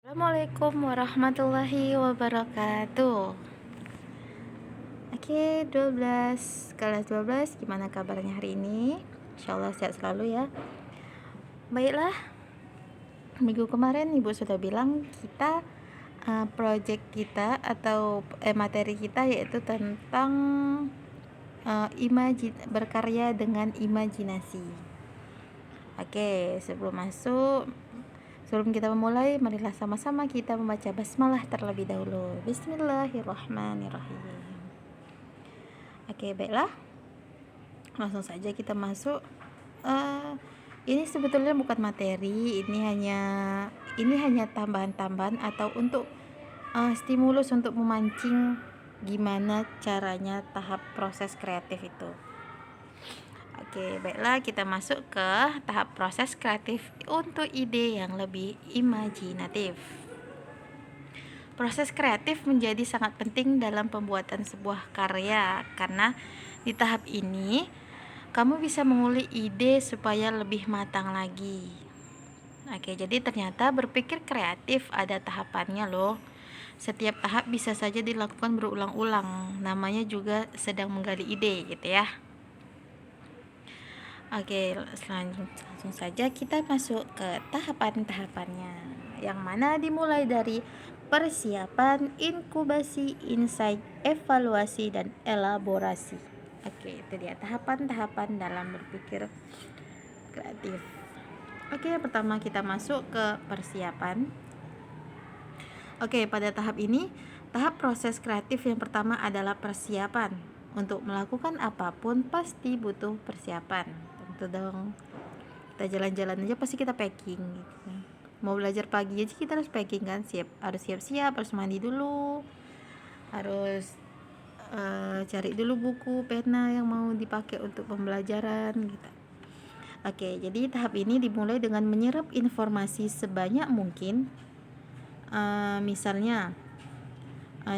Assalamualaikum warahmatullahi wabarakatuh. Oke, 12 kelas 12, gimana kabarnya hari ini? Insyaallah sehat selalu ya. Baiklah, minggu kemarin Ibu sudah bilang kita project kita atau materi kita yaitu tentang berkarya dengan imajinasi. Oke, sebelum kita memulai, marilah sama-sama kita membaca basmalah terlebih dahulu. Bismillahirrahmanirrahim. Oke, baiklah. Langsung saja kita masuk. Ini sebetulnya bukan materi, ini hanya tambahan-tambahan atau untuk stimulus untuk memancing gimana caranya tahap proses kreatif itu. Oke, baiklah, kita masuk ke tahap proses kreatif untuk ide yang lebih imajinatif. Proses kreatif menjadi sangat penting dalam pembuatan sebuah karya karena di tahap ini kamu bisa mengulik ide supaya lebih matang lagi. Oke, jadi ternyata berpikir kreatif ada tahapannya loh. Setiap tahap bisa saja dilakukan berulang-ulang. Namanya juga sedang menggali ide gitu ya. Oke, langsung saja kita masuk ke tahapan-tahapannya, yang mana dimulai dari persiapan, inkubasi, insight, evaluasi, dan elaborasi. Oke, itu dia tahapan-tahapan dalam berpikir kreatif. Oke, pertama kita masuk ke persiapan. Oke, pada tahap ini, tahap proses kreatif yang pertama adalah persiapan. Untuk melakukan apapun pasti butuh persiapan. Tentu dong, kita jalan-jalan aja pasti kita packing gitu. Mau belajar pagi aja kita harus packing kan, harus siap-siap, harus mandi dulu, harus cari dulu buku, pena yang mau dipakai untuk pembelajaran gitu. Oke, jadi tahap ini dimulai dengan menyerap informasi sebanyak mungkin. Misalnya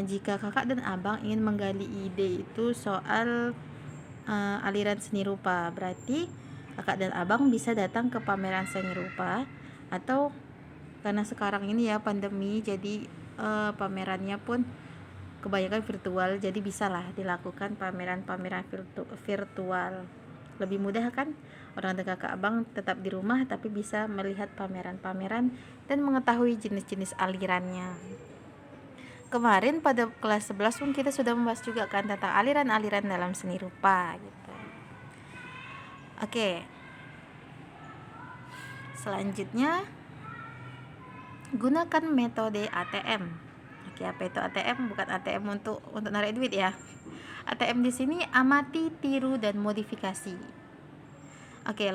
jika kakak dan abang ingin menggali ide itu soal aliran seni rupa, berarti kakak dan abang bisa datang ke pameran seni rupa, atau karena sekarang ini ya pandemi, jadi pamerannya pun kebanyakan virtual, jadi bisalah dilakukan pameran-pameran virtual. Lebih mudah kan? Orang tua kakak abang tetap di rumah tapi bisa melihat pameran-pameran dan mengetahui jenis-jenis alirannya. Kemarin pada kelas 11 pun kita sudah membahas juga kan tentang aliran-aliran dalam seni rupa gitu. Oke. Selanjutnya gunakan metode ATM. Oke, apa itu ATM? Bukan ATM untuk narik duit ya. ATM di sini amati, tiru, dan modifikasi. Oke,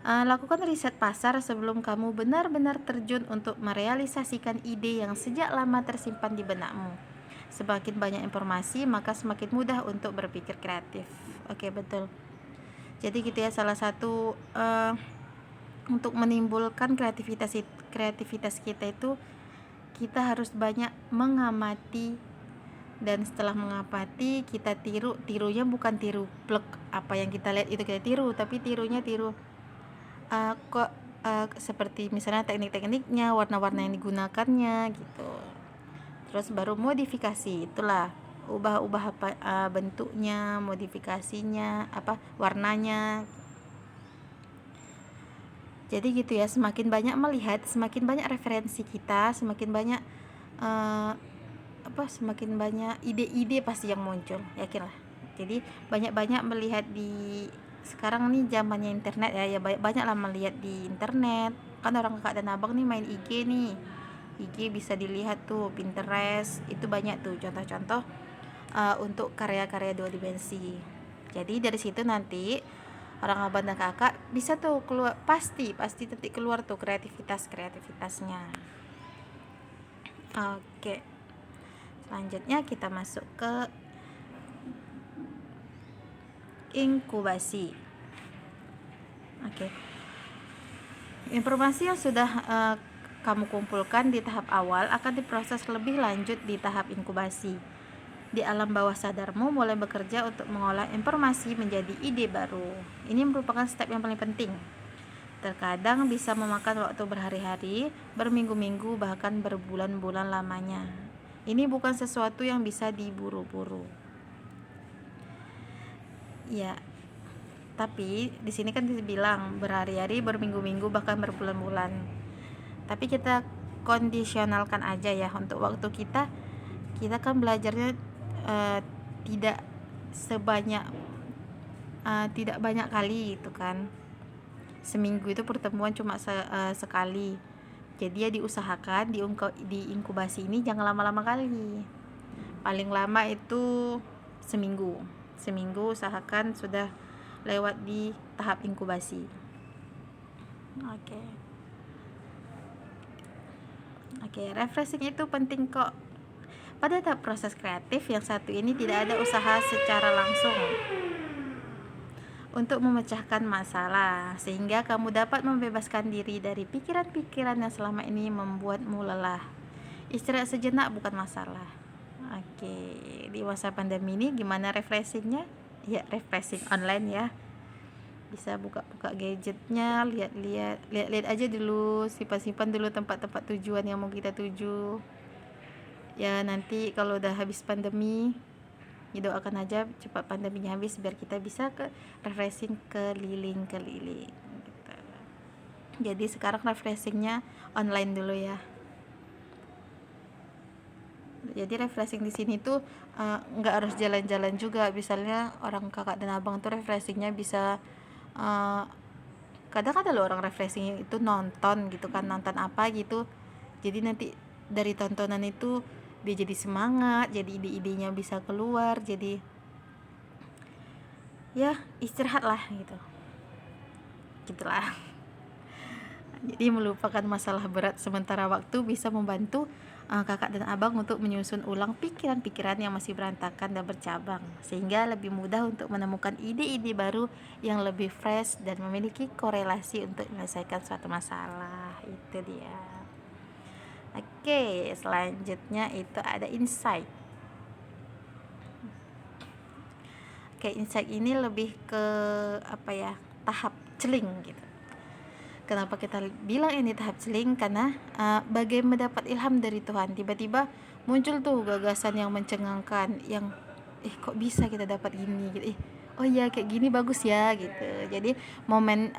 lakukan riset pasar sebelum kamu benar-benar terjun untuk merealisasikan ide yang sejak lama tersimpan di benakmu. Semakin banyak informasi, maka semakin mudah untuk berpikir kreatif. Oke, betul. Jadi gitu ya, salah satu untuk menimbulkan kreativitas kita itu kita harus banyak mengamati, dan setelah mengamati kita tirunya bukan tiru plek apa yang kita lihat itu kita tiru, tapi tirunya seperti misalnya teknik-tekniknya, warna-warna yang digunakannya gitu. Terus baru modifikasi, itulah ubah bentuknya, modifikasinya, warnanya. Jadi gitu ya, semakin banyak melihat, semakin banyak referensi kita, semakin banyak semakin banyak ide-ide pasti yang muncul, yakinlah. Jadi banyak-banyak melihat di sekarang nih zamannya internet ya banyaklah melihat di internet. Kan orang kakak dan abang nih main IG nih. IG bisa dilihat tuh, Pinterest, itu banyak tuh contoh-contoh untuk karya-karya dua dimensi. Jadi dari situ nanti orang abang dan kakak bisa tuh keluar, pasti nanti keluar tuh kreativitasnya. Oke. Selanjutnya kita masuk ke inkubasi. Oke. Informasi yang sudah kamu kumpulkan di tahap awal akan diproses lebih lanjut di tahap inkubasi. Di alam bawah sadarmu mulai bekerja untuk mengolah informasi menjadi ide baru. Ini merupakan step yang paling penting. Terkadang bisa memakan waktu berhari-hari, berminggu-minggu, bahkan berbulan-bulan lamanya. Ini bukan sesuatu yang bisa diburu-buru. Ya, tapi di sini kan dibilang berhari-hari, berminggu-minggu, bahkan berbulan-bulan. Tapi kita kondisionalkan aja ya untuk waktu kita. Kita kan belajarnya tidak sebanyak tidak banyak kali gitu kan. Seminggu itu pertemuan cuma sekali. Jadi ya diusahakan di inkubasi ini jangan lama-lama kali. Paling lama itu seminggu. Seminggu usahakan sudah lewat di tahap inkubasi. Oke, refreshing itu penting kok. Pada tahap proses kreatif yang satu ini tidak ada usaha secara langsung untuk memecahkan masalah, sehingga kamu dapat membebaskan diri dari pikiran-pikiran yang selama ini membuatmu lelah. Istirahat sejenak bukan masalah. Oke, di masa pandemi ini gimana refreshingnya? Ya, refreshing online ya. Bisa buka-buka gadgetnya, lihat aja dulu, simpan dulu tempat-tempat tujuan yang mau kita tuju. Ya, nanti kalau udah habis pandemi, didoakan aja cepat pandeminya habis biar kita bisa ke refreshing keliling-keliling gitu. Jadi sekarang refreshingnya online dulu ya. Jadi refreshing di sini tuh nggak harus jalan-jalan juga. Misalnya orang kakak dan abang tuh refreshingnya bisa kadang ada loh orang refreshing itu nonton gitu kan, nonton apa gitu. Jadi nanti dari tontonan itu dia jadi semangat, jadi ide-idenya bisa keluar, jadi ya istirahat lah gitu, gitulah. Jadi melupakan masalah berat sementara waktu bisa membantu kakak dan abang untuk menyusun ulang pikiran-pikiran yang masih berantakan dan bercabang, sehingga lebih mudah untuk menemukan ide-ide baru yang lebih fresh dan memiliki korelasi untuk menyelesaikan suatu masalah. Itu dia. Oke, selanjutnya itu ada insight. Oke, insight ini lebih ke tahap celing gitu. Kenapa kita bilang ini tahap celing? Karena bagai mendapat ilham dari Tuhan, tiba-tiba muncul tuh gagasan yang mencengangkan, yang kok bisa kita dapat gini gitu. Oh iya, kayak gini bagus ya gitu. Jadi momen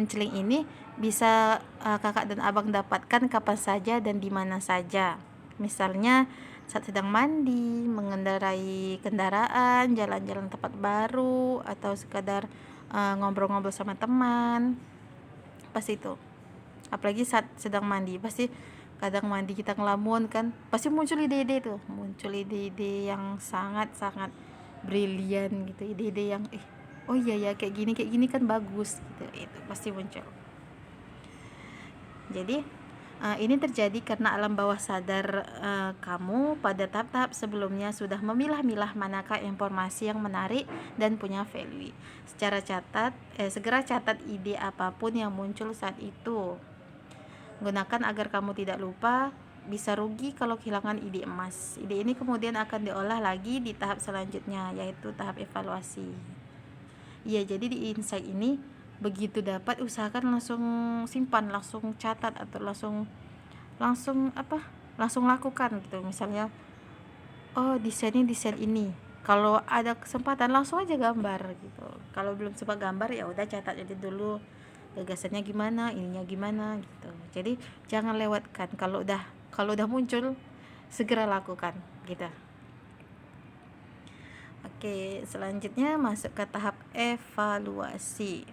celing ini bisa kakak dan abang dapatkan kapan saja dan di mana saja. Misalnya saat sedang mandi, mengendarai kendaraan, jalan-jalan tempat baru, atau sekadar ngobrol-ngobrol sama teman. Pasti itu. Apalagi saat sedang mandi, pasti kadang mandi kita ngelamun kan, pasti muncul ide-ide tuh, muncul ide-ide yang sangat-sangat brilian gitu, ide-ide yang oh iya ya kayak gini kan bagus gitu, itu pasti muncul. Jadi ini terjadi karena alam bawah sadar kamu pada tahap-tahap sebelumnya sudah memilah-milah manakah informasi yang menarik dan punya value. Segera catat ide apapun yang muncul saat itu. Gunakan agar kamu tidak lupa. Bisa rugi kalau kehilangan ide emas. Ide ini kemudian akan diolah lagi di tahap selanjutnya, yaitu tahap evaluasi. Ya, jadi di insight ini begitu dapat, usahakan langsung simpan, langsung catat, atau langsung lakukan gitu. Misalnya desain ini, kalau ada kesempatan langsung aja gambar gitu. Kalau belum sempat gambar ya udah catat aja dulu gagasannya gimana, ininya gimana gitu. Jadi jangan lewatkan, kalau udah muncul segera lakukan gitu. Oke, selanjutnya masuk ke tahap evaluasi.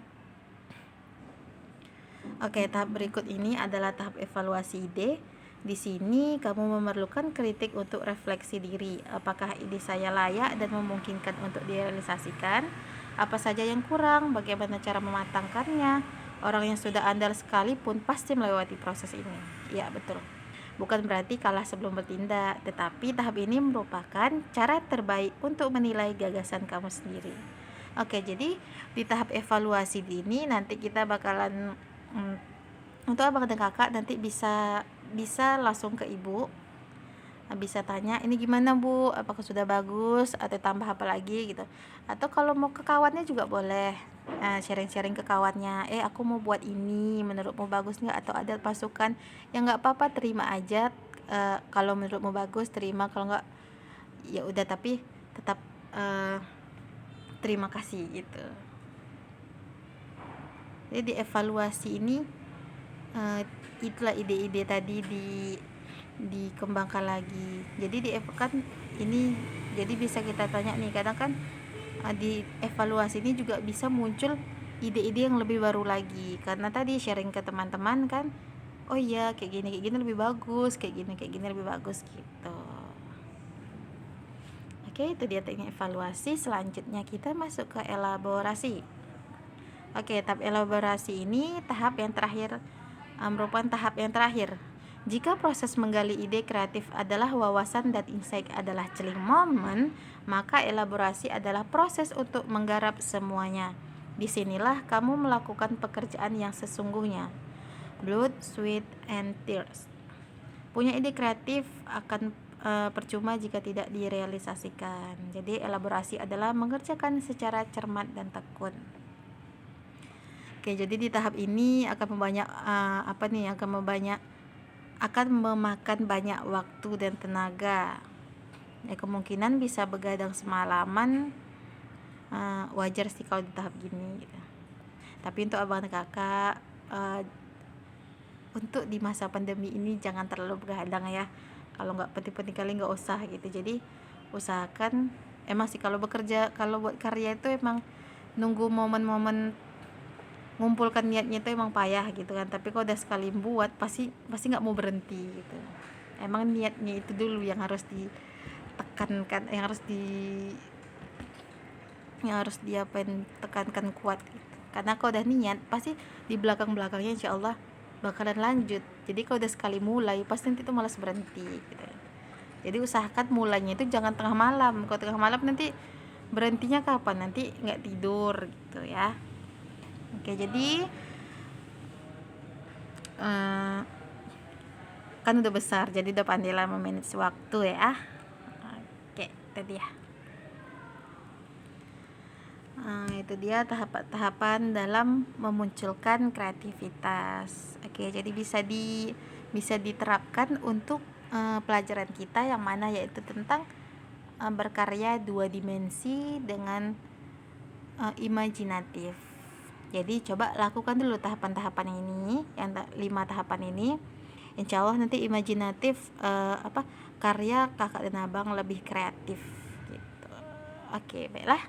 Oke, tahap berikut ini adalah tahap evaluasi ide. Di sini kamu memerlukan kritik untuk refleksi diri. Apakah ide saya layak dan memungkinkan untuk direalisasikan? Apa saja yang kurang? Bagaimana cara mematangkannya? Orang yang sudah andal sekalipun pasti melewati proses ini. Ya, betul. Bukan berarti kalah sebelum bertindak, tetapi tahap ini merupakan cara terbaik untuk menilai gagasan kamu sendiri. Oke, jadi di tahap evaluasi ini nanti kita bakalan untuk abang dan kakak nanti bisa langsung ke ibu, bisa tanya ini gimana bu, apakah sudah bagus atau tambah apa lagi gitu. Atau kalau mau ke kawannya juga boleh, sharing-sharing ke kawannya, aku mau buat ini, menurutmu bagus nggak? Atau ada masukan, ya nggak apa-apa, terima aja. Kalau menurutmu bagus terima, kalau nggak ya udah, tapi tetap terima kasih gitu. Jadi dievaluasi ini, itulah ide-ide tadi dikembangkan lagi. Jadi kan ini, jadi bisa kita tanya nih, kadang kan di evaluasi ini juga bisa muncul ide-ide yang lebih baru lagi, karena tadi sharing ke teman-teman kan, oh iya kayak gini lebih bagus, kayak gini lebih bagus gitu. Oke, itu dia teknik evaluasi. Selanjutnya kita masuk ke elaborasi. Oke, tahap elaborasi ini tahap yang terakhir, merupakan tahap yang terakhir. Jika proses menggali ide kreatif adalah wawasan dan insight adalah chilling moment, maka elaborasi adalah proses untuk menggarap semuanya. Disinilah kamu melakukan pekerjaan yang sesungguhnya. Blood, sweat, and tears. Punya ide kreatif akan percuma jika tidak direalisasikan. Jadi elaborasi adalah mengerjakan secara cermat dan tekun. Oke, jadi di tahap ini akan memakan banyak waktu dan tenaga. Ya, kemungkinan bisa begadang semalaman. Wajar sih kalau di tahap gini gitu. Tapi untuk abang dan kakak, untuk di masa pandemi ini jangan terlalu begadang ya. Kalau nggak penting-penting kali nggak usah gitu. Jadi usahakan, emang sih kalau bekerja, kalau buat karya itu emang nunggu momen-momen ngumpulkan niatnya itu emang payah gitu kan. Tapi kalau udah sekali buat pasti nggak mau berhenti gitu. Emang niatnya itu dulu yang harus ditekankan, yang harus tekankan kuat gitu. Karena kalau udah niat pasti di belakangnya insya Allah bakalan lanjut. Jadi kalau udah sekali mulai pasti nanti itu malas berhenti gitu. Jadi usahakan mulainya itu jangan tengah malam. Kalau tengah malam nanti berhentinya kapan? Nanti nggak tidur gitu ya. Oke, jadi kan udah besar, jadi udah pandai lah memanage waktu ya. Oke, itu dia. Itu dia tahapan dalam memunculkan kreativitas. Oke, jadi bisa diterapkan untuk pelajaran kita yang mana yaitu tentang berkarya 2 dimensi dengan imajinatif. Jadi coba lakukan dulu tahapan-tahapan ini, yang 5 tahapan ini. Insya Allah nanti imajinatif, karya kakak dan abang lebih kreatif gitu. Oke, baiklah.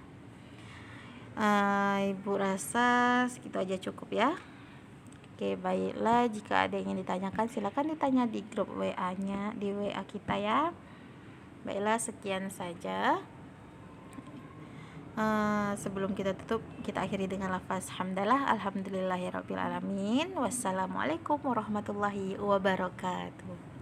Ibu rasa segitu aja cukup ya. Oke, baiklah, jika ada yang ingin ditanyakan silakan ditanya di grup WA-nya, di WA kita ya. Baiklah, sekian saja. Sebelum kita tutup, kita akhiri dengan lafaz hamdalah, alhamdulillahirabbil alamin. Wassalamualaikum warahmatullahi wabarakatuh.